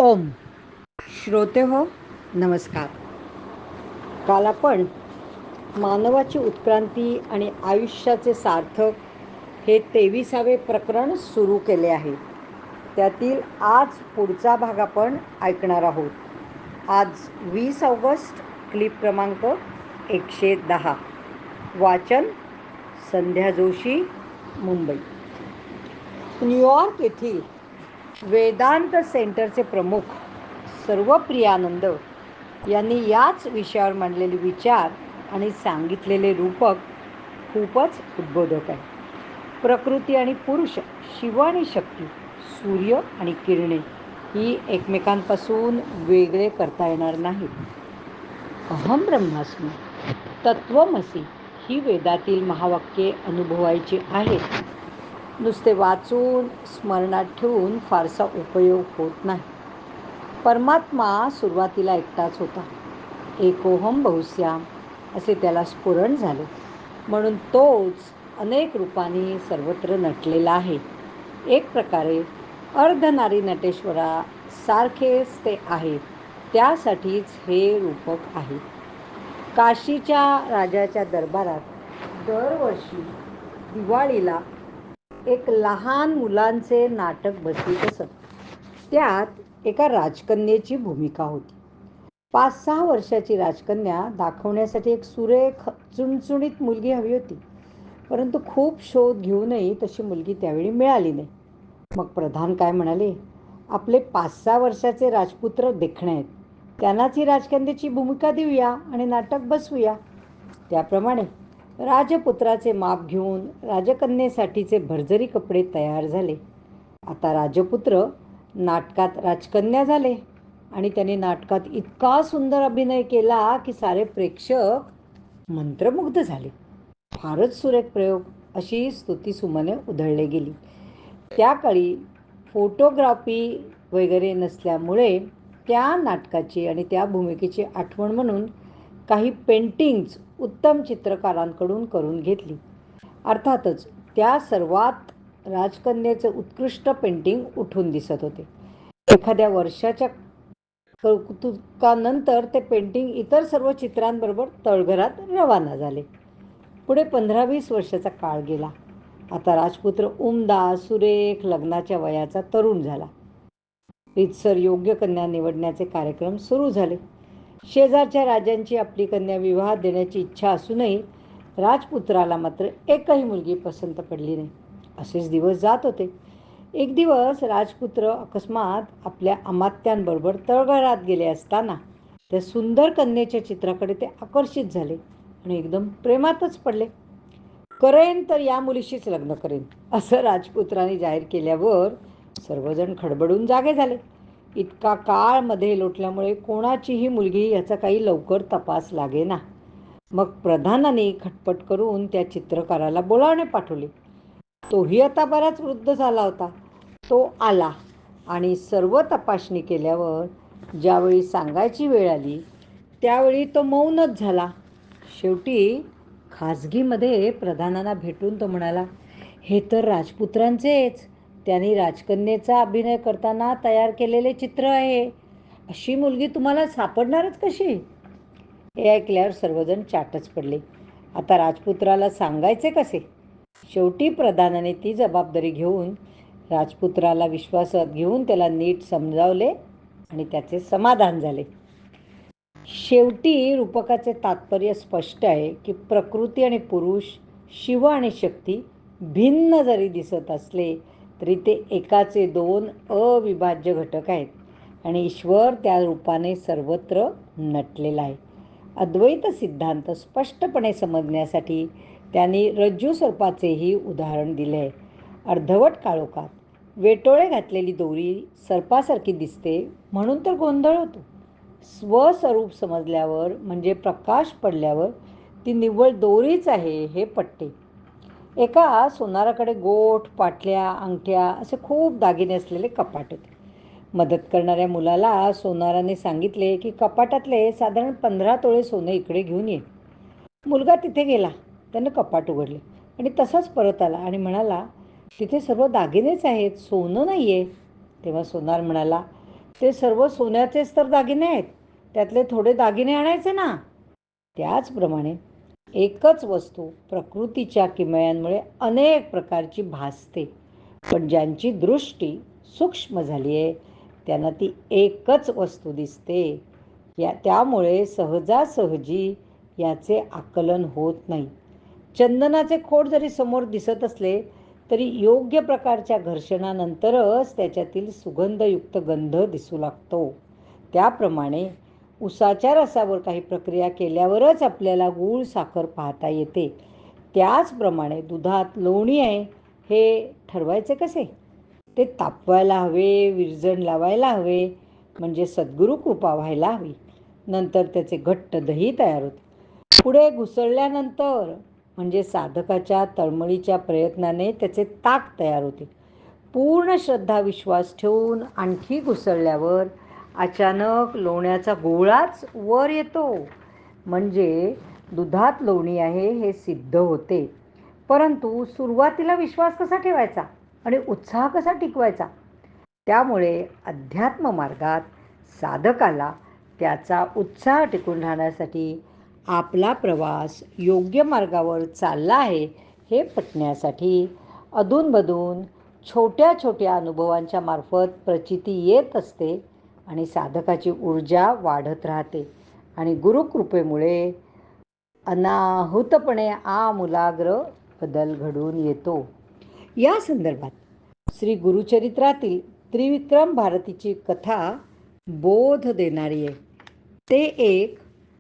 ओम. श्रोते हो, नमस्कार. काल आपण मानवाची उत्क्रांती आणि आयुष्याचे सार्थक हे 23वे प्रकरण सुरू केले आहे. त्यातील आज पुढचा भाग आपण ऐकणार आहोत. आज 20 ऑगस्ट, क्लिप क्रमांक 110. वाचन संध्या जोशी, मुंबई. न्यूयॉर्क येथील वेदांत सेंटरचे प्रमुख सर्वप्रियानंद यांनी याच विषयावर मांडलेले विचार आणि सांगितलेले रूपक खूपच उद्बोधक आहे. प्रकृती आणि पुरुष, शिव आणि शक्ती, सूर्य आणि किरणे ही एकमेकांपासून वेगळे करता येणार नाहीत. अहम ब्रह्मास्मी, तत्वमसी ही वेदातील महावाक्ये अनुभवायची आहेत. नुसते वाचून स्मरणात ठेवून फारसा उपयोग होत नाही. परमात्मा सुरुवातीला एकटाच होता. एकोहम बहुश्याम असे त्याला स्फुरण झाले. म्हणून तोच अनेक रूपांनी सर्वत्र नटलेला आहे. एक प्रकारे अर्धनारी नटेश्वरा सारखेच ते आहेत. त्यासाठीच हे रूपक आहे. काशीच्या राजाच्या दरबारात दरवर्षी दिवाळीला एक लहान मुलांचे नाटक बसवीत असत. त्यात एका राजकन्येची भूमिका होती. 5-6 वर्षाची राजकन्या दाखवण्यासाठी एक सुरेख चुणचुणीत मुलगी हवी होती. परंतु खूप शोध घेऊनही तशी मुलगी त्यावेळी मिळाली नाही. मग प्रधान काय म्हणाले, आपले 5-6 वर्षाचे राजपुत्र देखणे आहेत, त्यांनाच ही राजकन्येची भूमिका देऊया आणि नाटक बसवूया. त्याप्रमाणे राजपुत्राचे माप घेऊन राजकन्येसाठीचे भरजरी कपडे तयार झाले. आता राजपुत्र नाटकात राजकन्या झाले आणि त्यांनी नाटकात इतका सुंदर अभिनय केला की सारे प्रेक्षक मंत्रमुग्ध झाले. फारच सुरेख प्रयोग अशी स्तुतिसुमने उधळली गेली. त्या काळी फोटोग्राफी वगैरे नसल्यामुळे त्या नाटकाची आणि त्या भूमिकेची आठवण म्हणून काही पेंटिंग्ज उत्तम चित्रकारांकडून करून घेतली. अर्थातच त्या सर्वात राजकन्येचे उत्कृष्ट पेंटिंग उठून दिसत होते. एखाद्या वर्षाच्या कौतुकानंतर ते पेंटिंग इतर सर्व चित्रांबरोबर तळघरात रवाना झाले. पुढे 15-20 वर्षाचा काळ गेला. आता राजपुत्र उमदा, सुरेख, लग्नाच्या वयाचा तरुण झाला. रीतसर योग्य कन्या निवडण्याचे कार्यक्रम सुरू झाले. शेजारच्या राजांची आपली कन्या विवाहात देण्याची इच्छा असूनही राजपुत्राला मात्र एकही मुलगी पसंत पडली नाही. असेच दिवस जात होते. एक दिवस राजपुत्र अकस्मात आपल्या अमात्यांबरोबर तळघरात गेले असताना त्या सुंदर कन्येच्या चित्राकडे ते आकर्षित झाले आणि एकदम प्रेमातच पडले. करेन तर या मुलीशीच लग्न करेन असं राजपुत्राने जाहीर केल्यावर सर्वजण खडबडून जागे झाले. इतका काळ मध्ये लोटल्यामुळे कोणाचीही मुलगी याचा काही लवकर तपास लागेना. मग प्रधानाने खटपट करून त्या चित्रकाराला बोलावणे पाठवले. तोही आता बराच वृद्ध झाला होता. तो आला आणि सर्व तपासणी केल्यावर ज्यावेळी सांगायची वेळ आली त्यावेळी तो मौनच झाला. शेवटी खाजगीमध्ये प्रधानांना भेटून तो म्हणाला, हे तर राजपुत्रांचेच, त्यांनी राजकन्येचा अभिनय करताना तयार केलेले चित्र आहे. अशी मुलगी तुम्हाला सापडणारच कशी? हे ऐकल्यावर सर्वजण चाटच पडले. आता राजपुत्राला सांगायचे कसे? शेवटी प्रधानाने ती जबाबदारी घेऊन राजपुत्राला विश्वासात घेऊन त्याला नीट समजावले आणि त्याचे समाधान झाले. शेवटी रूपकाचे तात्पर्य स्पष्ट आहे की प्रकृती आणि पुरुष, शिव आणि शक्ती भिन्न जरी दिसत असले तरी ते एकाचे दोन अविभाज्य घटक आहेत आणि ईश्वर त्या रूपाने सर्वत्र नटलेला आहे. अद्वैत सिद्धांत स्पष्टपणे समजण्यासाठी त्यांनी रज्जू सर्पाचेही उदाहरण दिले आहे. अर्धवट काळोखात वेटोळे घातलेली दोरी सर्पासारखी दिसते म्हणून तर गोंधळ होतो. स्वस्वरूप समजल्यावर म्हणजे प्रकाश पडल्यावर ती निव्वळ दोरीच आहे हे पटते. एका सोनाराकडे गोठ, पाटल्या, अंगठ्या असे खूप दागिने असलेले कपाट होते. मदत करणाऱ्या मुलाला सोनाराने सांगितले की कपाटातले साधारण 15 तोळे सोने इकडे घेऊन ये. मुलगा तिथे गेला. त्यानं कपाट उघडले आणि तसाच परत आला आणि म्हणाला, तिथे सर्व दागिनेच आहेत, सोनं नाही आहे. तेव्हा सोनार म्हणाला, ते सर्व सोन्याचेच तर दागिने आहेत, त्यातले थोडे दागिने आणायचे ना. त्याचप्रमाणे एकच वस्तू प्रकृतीच्या किमयांमुळे अनेक प्रकारची भासते, पण ज्यांची दृष्टी सूक्ष्म झाली आहे त्यांना ती एकच वस्तू दिसते. त्यामुळे सहजासहजी याचे आकलन होत नाही. चंदनाचे खोड जरी समोर दिसत असले तरी योग्य प्रकारच्या घर्षणानंतरच त्याच्यातील सुगंधयुक्त गंध दिसू लागतो. त्याप्रमाणे उसाच्या रसावर काही प्रक्रिया केल्यावरच आपल्याला गूळ साखर पाहता येते. त्याचप्रमाणे दुधात लोणी आहे हे ठरवायचे कसे? ते तापवायला हवे, विरजण लावायला हवे, म्हणजे सद्गुरू कृपा व्हायला हवी. नंतर त्याचे घट्ट दही तयार होते. पुढे घुसळल्यानंतर म्हणजे साधकाच्या तळमळीच्या प्रयत्नाने त्याचे ताक तयार होते. पूर्ण श्रद्धा विश्वास ठेवून आणखी घुसळल्यावर अचानक लोण्याचा गोळाच वर येतो, म्हणजे दुधात लोणी आहे हे सिद्ध होते. परंतु सुरुवातीला विश्वास कसा ठेवायचा आणि उत्साह कसा टिकवायचा? त्यामुळे अध्यात्म मार्गात साधकाला त्याचा उत्साह टिकून राहण्यासाठी आपला प्रवास योग्य मार्गावर चालला आहे हे पटण्यासाठी अधूनमधून छोट्या छोट्या अनुभवांच्या मार्फत प्रचिती येत असते आणि साधकाची ऊर्जा वाढत राहते आणि गुरुकृपेमुळे अनाहूतपणे आमूलाग्र बदल घडून येतो. या संदर्भात श्री गुरुचरित्रातील त्रिविक्रम भारतीची कथा बोध देणारी आहे. ते एक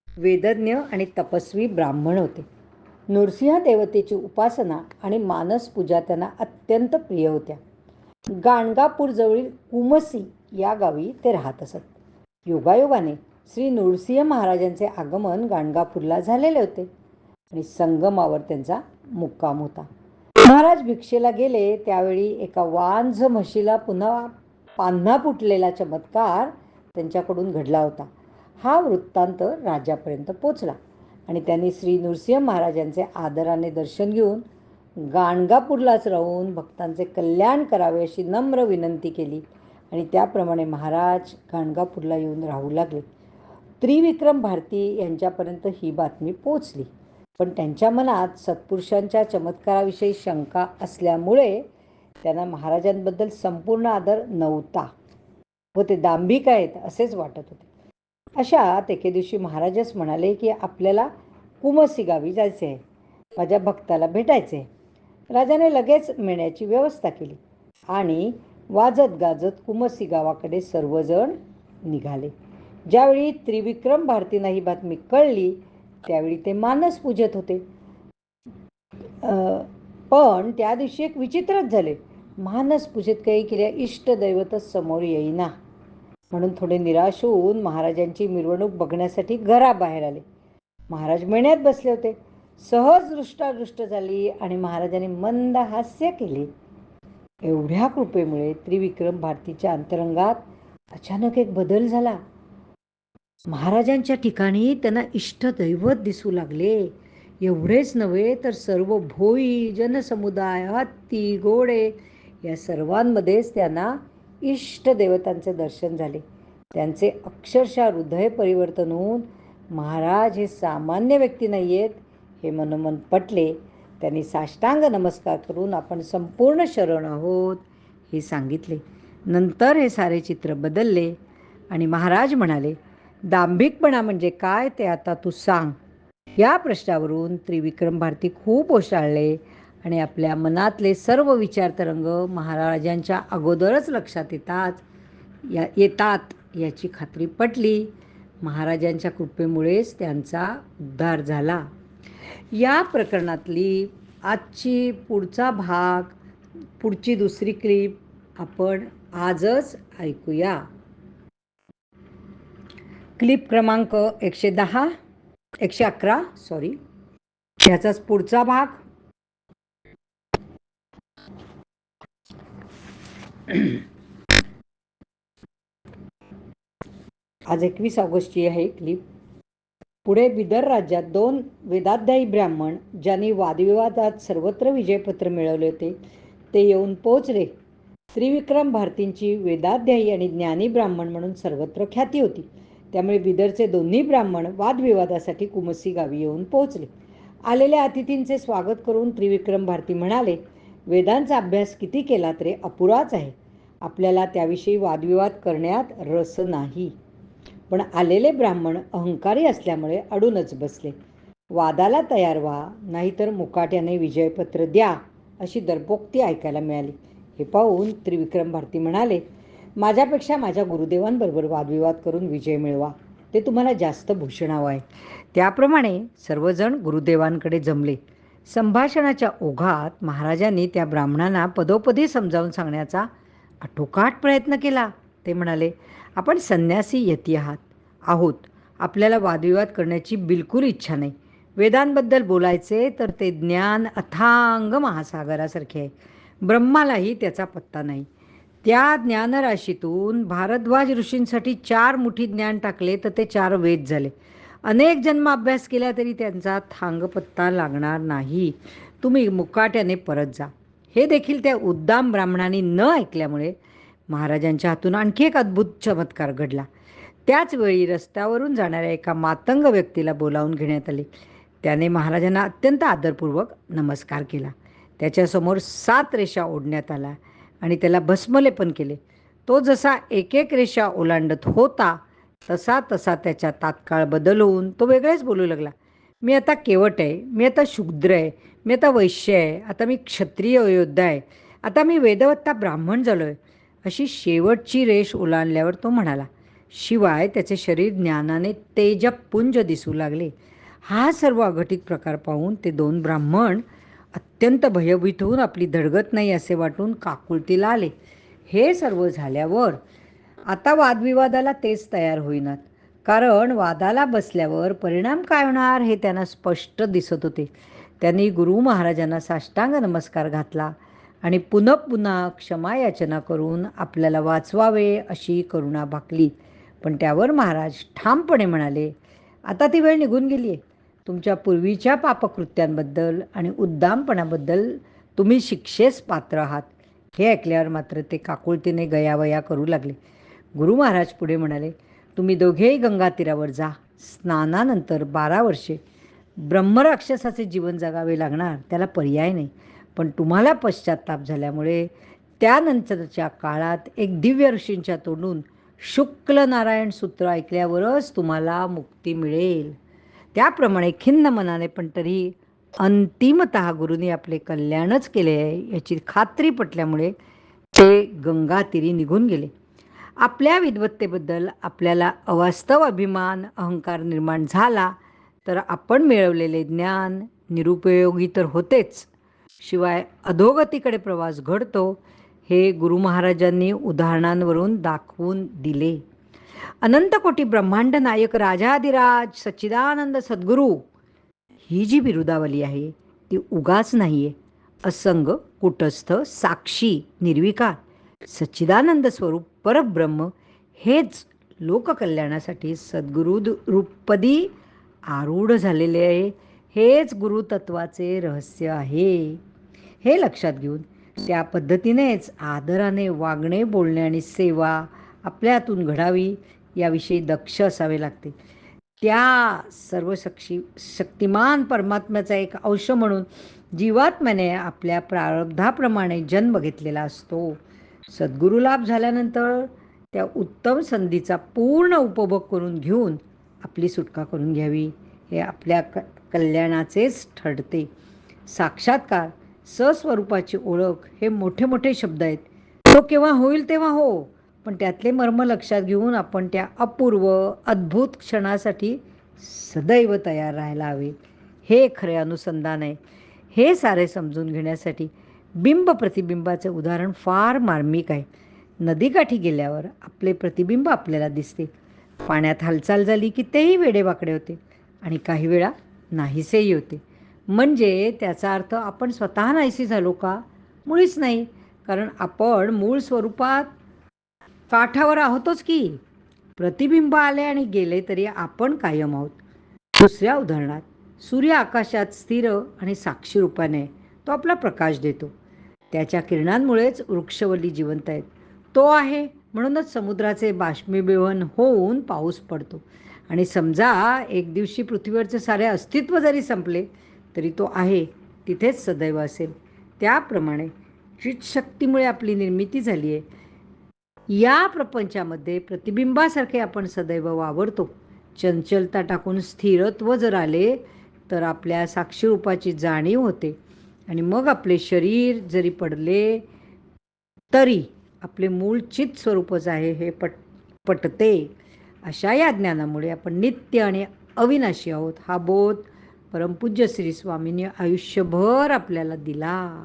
वेदज्ञ आणि तपस्वी ब्राह्मण होते. नृसिंह देवतेची उपासना आणि मानस पूजा त्यांना अत्यंत प्रिय होत्या. गाणगापूरजवळील कुमसी या गावी ते राहत असत. योगायोगाने श्री नृसिंह महाराजांचे आगमन गाणगापूरला झालेले होते आणि संगमावर त्यांचा मुक्काम होता. महाराज भिक्षेला गेले त्यावेळी एका वांझ म्हशीला पुन्हा पान्हा फुटलेला चमत्कार त्यांच्याकडून घडला होता. हा वृत्तांत राजापर्यंत पोचला आणि त्यांनी श्री नृसिंह महाराजांचे आदराने दर्शन घेऊन गाणगापूरलाच राहून भक्तांचे कल्याण करावे अशी नम्र विनंती केली आणि त्याप्रमाणे महाराज गाणगापूरला येऊन राहू लागले. त्रिविक्रम भारती यांच्यापर्यंत ही बातमी पोचली, पण त्यांच्या मनात सत्पुरुषांच्या चमत्काराविषयी शंका असल्यामुळे त्यांना महाराजांबद्दल संपूर्ण आदर नव्हता व ते दांभिक आहेत असेच वाटत होते. अशात एके दिवशी महाराजच म्हणाले की आपल्याला कुमसी गावी जायचे आहे, माझ्या भक्ताला भेटायचे. राजाने लगेच मेण्याची व्यवस्था केली आणि वाजत गाजत कुमसी गावाकडे सर्वजण निघाले. ज्यावेळी त्रिविक्रम भारतींना ही बातमी कळली त्यावेळी ते मानस पूजत होते. पण त्या दिवशी एक विचित्रच झाले. मानस पूजेत काही केल्या इष्टदैवतच समोर येईना, म्हणून थोडे निराश होऊन महाराजांची मिरवणूक बघण्यासाठी घराबाहेर आले. महाराज मेण्यात बसले होते. सहज दृष्टादृष्ट झाली आणि महाराजांनी मंद हास्य केले. एवढ्या कृपेमुळे त्रिविक्रम भारतीच्या अंतरंगात अचानक एक बदल झाला. महाराजांच्या ठिकाणी त्यांना इष्टदैवत दिसू लागले. एवढेच नव्हे तर सर्व भोई जनसमुदाय, हत्ती, घोडे या सर्वांमध्येच त्यांना इष्टदेवतांचे दर्शन झाले. त्यांचे अक्षरशः हृदय परिवर्तन होऊन महाराज हे सामान्य व्यक्ती नाही आहेत हे मनोमन पटले. त्यांनी साष्टांग नमस्कार करून आपण संपूर्ण शरण आहोत हे सांगितले. नंतर हे सारे चित्र बदलले आणि महाराज म्हणाले, दांभिकपणा म्हणजे काय ते आता तू सांग. या प्रश्नावरून त्रिविक्रम भारती खूप ओशाळले आणि आपल्या मनातले सर्व विचारतरंग महाराजांच्या अगोदरच लक्षात येतात याची खात्री पटली. महाराजांच्या कृपेमुळेच त्यांचा उद्धार झाला. या प्रकरणातली आजची पुढची दुसरी क्लिप आपण आजच ऐकूया. क्लिप क्रमांक 111 ह्याचाच पुढचा भाग. आज 21 ऑगस्टची आहे क्लिप. पुढे बिदर राज्यात 2 वेदाध्यायी ब्राह्मण ज्यांनी वादविवादात सर्वत्र विजयपत्र मिळवले होते ते येऊन पोहोचले. त्रिविक्रम भारतींची वेदाध्यायी आणि ज्ञानी ब्राह्मण म्हणून सर्वत्र ख्याती होती. त्यामुळे बिदरचे दोन्ही ब्राह्मण वादविवादासाठी कुमसी गावी येऊन पोहोचले. आलेल्या अतिथींचे स्वागत करून त्रिविक्रम भारती म्हणाले, वेदांचा अभ्यास किती केला तरी अपुराच आहे. आपल्याला त्याविषयी वादविवाद करण्यात रस नाही. पण आलेले ब्राह्मण अहंकारी असल्यामुळे अडूनच बसले. वादाला तयार व्हा, नाहीतर मुकाट्याने विजयपत्र द्या, अशी दरपोक्ती ऐकायला मिळाली. हे पाहून त्रिविक्रम भारती म्हणाले, माझ्यापेक्षा माझ्या गुरुदेवांबरोबर वादविवाद करून विजय मिळवा, ते तुम्हाला जास्त भूषणावं आहे. त्याप्रमाणे सर्वजण गुरुदेवांकडे जमले. संभाषणाच्या ओघात महाराजांनी त्या ब्राह्मणांना पदोपदी समजावून सांगण्याचा आटोकाट प्रयत्न केला. ते म्हणाले, आपण संन्यासी यती आहोत. आपल्याला वादविवाद करण्याची बिलकुल इच्छा नाही. वेदांबद्दल बोलायचे तर ते ज्ञान अथांग महासागरासारखे आहे. ब्रह्मालाही त्याचा पत्ता नाही. त्या ज्ञानराशीतून भारद्वाज ऋषींसाठी 4 मुठी ज्ञान टाकले तर ते 4 वेद झाले. अनेक जन्म अभ्यास केला तरी त्यांचा थांगपत्ता लागणार नाही. तुम्ही मुकाट्याने परत जा. हे देखील त्या उद्दाम ब्राह्मणांनी न ऐकल्यामुळे महाराजांच्या हातून आणखी एक अद्भुत चमत्कार घडला. त्याच वेळी रस्त्यावरून जाणाऱ्या एका मातंग व्यक्तीला बोलावून घेण्यात आले. त्याने महाराजांना अत्यंत आदरपूर्वक नमस्कार केला. त्याच्यासमोर 7 रेषा ओढण्यात आला आणि त्याला भस्मलेपन केले. तो जसा एक एक रेषा ओलांडत होता तसा तसा त्याच्या तात्काळ बदल होऊन तो वेगळेच बोलू लागला. मी आता केवट आहे, मी आता शूद्र आहे, मी आता वैश्य आहे, आता मी क्षत्रिय योद्धा आहे, आता मी वेदवत्ता ब्राह्मण झालो आहे, अशी शेवटची रेष ओलांडल्यावर तो म्हणाला. शिवाय त्याचे शरीर ज्ञानाने तेजपुंज दिसू लागले. हा सर्व अघटित प्रकार पाहून ते 2 ब्राह्मण अत्यंत भयभीत होऊन आपली धडगत नाही असे वाटून काकुळतीला आले. हे सर्व झाल्यावर आता वादविवादाला तेच तयार होईनात. कारण वादाला बसल्यावर परिणाम काय होणार हे त्यांना स्पष्ट दिसत होते. त्यांनी गुरु महाराजांना साष्टांग नमस्कार घातला आणि पुन्हा पुन्हा क्षमायाचना करून आपल्याला वाचवावे अशी करुणा भाकली. पण त्यावर महाराज ठामपणे म्हणाले, आता ती वेळ निघून गेली आहे. तुमच्या पूर्वीच्या पापकृत्यांबद्दल आणि उद्दामपणाबद्दल तुम्ही शिक्षेस पात्र आहात. हे ऐकल्यावर मात्र ते काकुळतीने गयावया करू लागले. गुरु महाराज पुढे म्हणाले, तुम्ही दोघेही गंगा तीरावर जा. स्नानानंतर 12 वर्षे ब्रह्मराक्षसाचे जीवन जगावे लागणार, त्याला पर्याय नाही. पण तुम्हाला पश्चात्ताप झाल्यामुळे त्यानंतरच्या काळात एक दिव्य ऋषींच्या तोंडून शुक्ल नारायण सूत्र ऐकल्यावरच तुम्हाला मुक्ती मिळेल. त्याप्रमाणे खिन्न मनाने पण तरी अंतिमतः गुरूंनी आपले कल्याणच केले आहे याची खात्री पटल्यामुळे ते गंगातीरी निघून गेले. आपल्या विद्वत्तेबद्दल आपल्याला अवास्तव अभिमान अहंकार निर्माण झाला तर आपण मिळवलेले ज्ञान निरुपयोगी तर होतेच, शिवाय अधोगतीकडे प्रवास घडतो, हे गुरु महाराजांनी उदाहरणांवरून दाखवून दिले. अनंतकोटी ब्रह्मांड नायक राजाधिराज सच्चिदानंद सद्गुरू ही जी बिरुदावली आहे ती उगाच नाही आहे. असंग, कुटस्थ, साक्षी, निर्विकार, सच्चिदानंद स्वरूप परब्रह्म हेच लोककल्याणासाठी सद्गुरु रूपदी आरूढ झालेले आहे. हेच गुरुतत्वाचे रहस्य आहे. हे लक्षात घेऊन त्या पद्धतीनेच आदराने वागणे, बोलणे आणि सेवा आपल्यातून घडावी याविषयी दक्ष असावे लागते. त्या सर्व शक्तिमान परमात्म्याचा एक अंश म्हणून जीवात्म्याने आपल्या प्रारब्धाप्रमाणे जन्म घेतलेला असतो. सद्गुरू लाभ झाल्यानंतर त्या उत्तम संधीचा पूर्ण उपभोग करून घेऊन आपली सुटका करून घ्यावी, हे आपल्या कल्याणाचेच ठरते. साक्षात्कार, सस्वरूपाची ओळख हे मोठे मोठे शब्द आहेत. तो केव्हा होईल तेव्हा हो, पण त्यातले मर्म लक्षात घेऊन आपण त्या अपूर्व अद्भुत क्षणासाठी सदैव तयार राहायला हवे. हे खरे अनुसंधान आहे. हे सारे समजून घेण्यासाठी बिंब प्रतिबिंबाचे उदाहरण फार मार्मिक आहे. नदीकाठी गेल्यावर आपले प्रतिबिंब आपल्याला दिसते. पाण्यात हालचाल झाली की तेही वेडेवाकडे होते आणि काही वेळा नाहीसेही होते. म्हणजे त्याचा अर्थ आपण स्वतः नाहीसे झालो का? मुळीच नाही, कारण आपण मूळ स्वरूपात काठावर आहोतच की. प्रतिबिंब आले आणि गेले तरी आपण कायम आहोत. दुसऱ्या उदाहरणात सूर्य आकाशात स्थिर आणि साक्षी रूपाने तो आपला प्रकाश देतो. त्याच्या किरणांमुळेच वृक्षवल्ली जिवंत आहेत. तो आहे म्हणूनच समुद्राचे बाष्पीभवन होऊन पाऊस पडतो. आणि समजा एक दिवशी पृथ्वीवरचे सारे अस्तित्व जरी संपले तरी तो आहे तिथेच सदैव असेल. त्याप्रमाणे चितशक्तीमुळे आपली निर्मिती झाली आहे. या प्रपंचामध्ये प्रतिबिंबासारखे आपण सदैव वावरतो. चंचलता टाकून स्थिरत्व जर आले तर आपल्या साक्षीरूपाची जाणीव होते. आणि मग आपले शरीर जरी पडले तरी आपले मूळ चित स्वरूपच आहे हे पटते. अशा या ज्ञानामुळे आपण नित्य आणि अविनाशी आहोत हा बोध परमपूज्य श्री स्वामींनी आयुष्यभर आपल्याला दिला.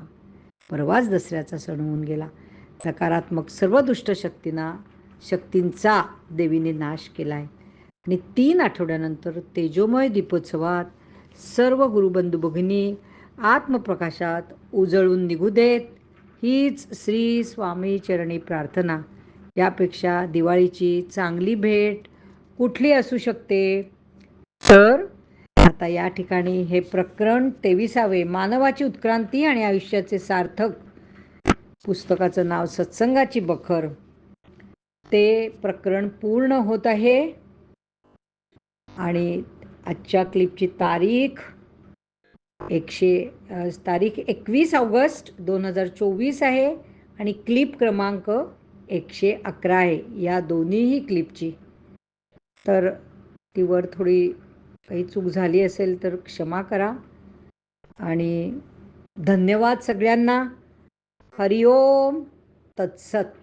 परवाच दसऱ्याचा सण होऊन गेला. नकारात्मक सर्व दुष्ट शक्तींचा देवीने नाश केला आहे. आणि 3 आठवड्यानंतर तेजोमय दीपोत्सवात सर्व गुरुबंधू भगिनी आत्मप्रकाशात उजळून निघू देत, हीच श्री स्वामी चरणी प्रार्थना. यापेक्षा दिवाळीची चांगली भेट कुठली असू शकते? तर आता या ठिकाणी हे प्रकरण 23वे मानवाची उत्क्रांती आणि आयुष्याचे सार्थक, पुस्तकाचं नाव सत्संगाची बखर, ते प्रकरण पूर्ण होत आहे. आणि आजच्या क्लिपची तारीख 21 ऑगस्ट 2024 आहे आणि क्लिप क्रमांक 111 आहे या दोन्हीही क्लिपची. तर तीवर थोडी काही चूक झाली असेल तर क्षमा करा. आणि धन्यवाद सगळ्यांना. हरिओम तत्सत.